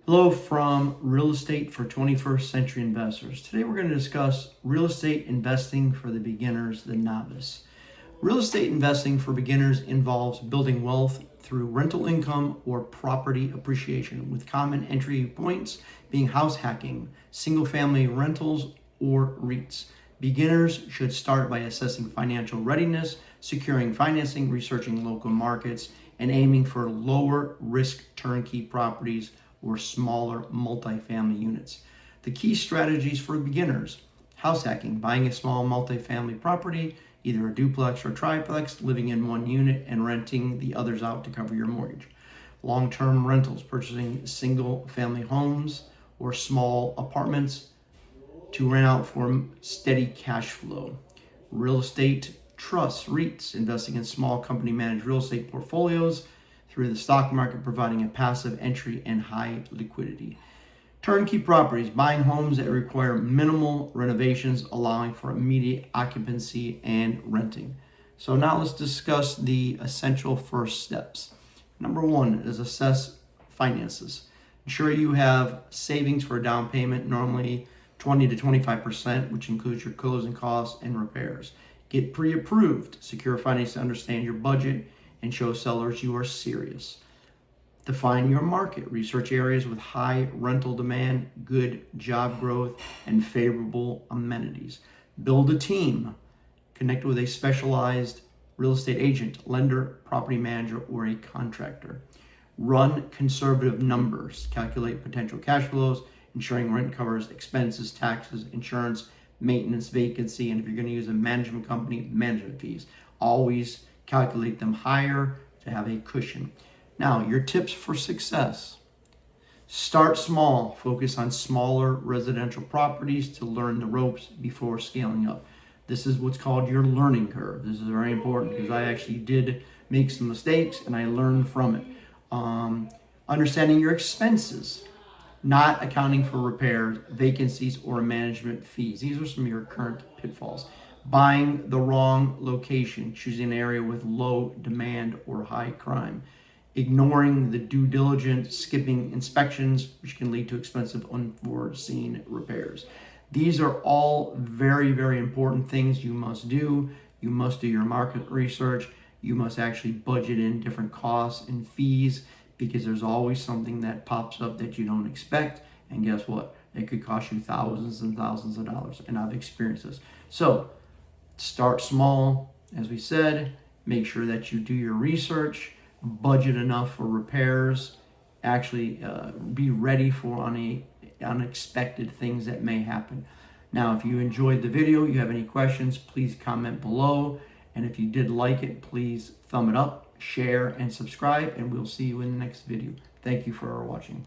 Hello from Real Estate for 21st Century Investors. Today we're going to discuss real estate investing for the beginners, the novice. Real estate investing for beginners involves building wealth through rental income or property appreciation, with common entry points being house hacking, single family rentals, or REITs. Beginners should start by assessing financial readiness, securing financing, researching local markets, and aiming for lower risk turnkey properties or smaller multifamily units. The key strategies for beginners: house hacking, buying a small multifamily property, either a duplex or triplex, living in one unit and renting the others out to cover your mortgage. Long-term rentals, purchasing single family homes or small apartments to rent out for steady cash flow. Real estate trusts, REITs, investing in small company managed real estate portfolios through the stock market, providing a passive entry and high liquidity. Turnkey properties, buying homes that require minimal renovations, allowing for immediate occupancy and renting. So now let's discuss the essential first steps. Number one is assess finances. Ensure you have savings for a down payment, normally 20 to 25%, which includes your closing costs and repairs. Get pre-approved. Secure finance to understand your budget and show sellers you are serious. Define your market. Research areas with high rental demand, good job growth, and favorable amenities. Build a team. Connect with a specialized real estate agent, lender, property manager, or a contractor. Run conservative numbers. Calculate potential cash flows, ensuring rent covers expenses, taxes, insurance, maintenance, vacancy, and if you're going to use a management company, management fees. Always calculate them higher to have a cushion. Now, your tips for success. Start small. Focus on smaller residential properties to learn the ropes before scaling up. This is what's called your learning curve. This is very important because I actually did make some mistakes and I learned from it. Understanding your expenses, not accounting for repairs, vacancies, or management fees. These are some of your current pitfalls. Buying the wrong location, choosing an area with low demand or high crime. Ignoring the due diligence, skipping inspections, which can lead to expensive unforeseen repairs. These are all very, very important things you must do. You must do your market research. You must actually budget in different costs and fees, because there's always something that pops up that you don't expect. And guess what? It could cost you thousands and thousands of dollars. And I've experienced this. So start small, as we said. Make sure that you do your research, budget enough for repairs, actually be ready for unexpected things that may happen. Now, if you enjoyed the video, you have any questions, please comment below. And if you did like it, please thumb it up, share, and subscribe, and we'll see you in the next video. Thank you for watching.